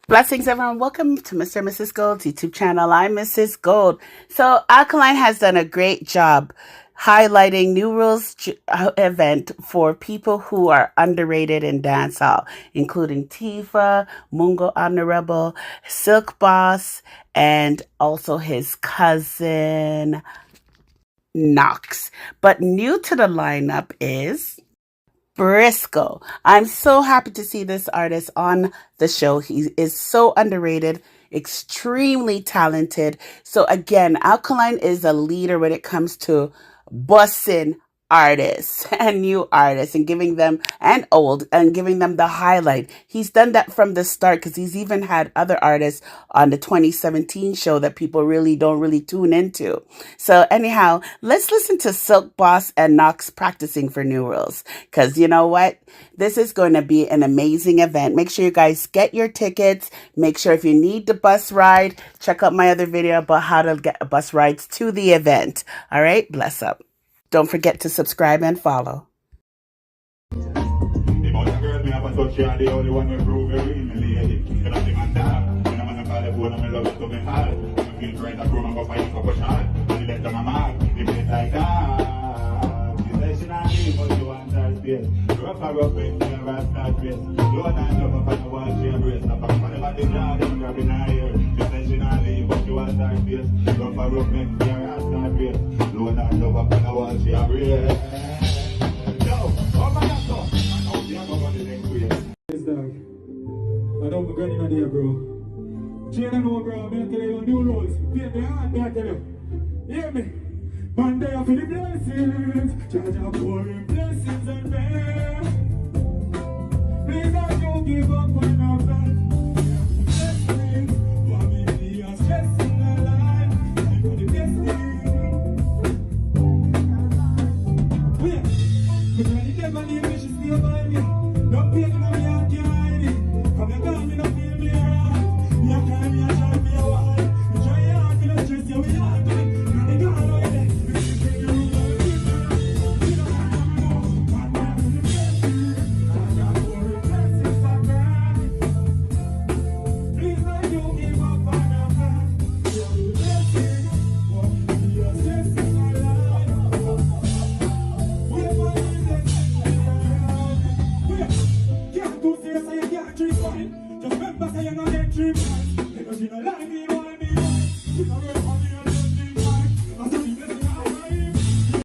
Blessings, everyone. Welcome to Mr. and Mrs. Gold's YouTube channel. I'm Mrs. Gold. So, Alkaline has done a great job highlighting New Rules event for people who are underrated in dancehall, including Tifa, Mungo Honorable, Silk Boss, and also his cousin Knaxx. But new to the lineup is Brysco. I'm so happy to see this artist on the show. He is so underrated, extremely talented. So again, Alkaline is a leader when it comes to bussing artists and new artists and giving them and old and giving them the highlight. He's done that from the start because he's even had other artists on the 2017 show that people don't really tune into. So anyhow, let's listen to Silk Boss and Knaxx practicing for New Rules, because you know what? This is going to be an amazing event. Make sure you guys get your tickets. Make sure if you need the bus ride, check out my other video about how to get bus rides to the event. All right, bless up. Don't forget to subscribe and follow. I don't forget in there, bro. Chain and no, bro. I'm going to tell you new rules. Pay me hard, me I tell you. Hear me? One day for the blessings. Charge up for the blessings and prayer. Please don't you give up on nothing. Blessings. For me, I'm stressing my life. I'm for the blessings. Wait. But when you never leave me, she still by me. Don't pay me, I can't hide it. Come and call me, don't feel me right. Me a cry, me a try, me a whine. You try your heart, you don't stress you, we are doing. And they can't know it. Just remember, say you're not get 3 points.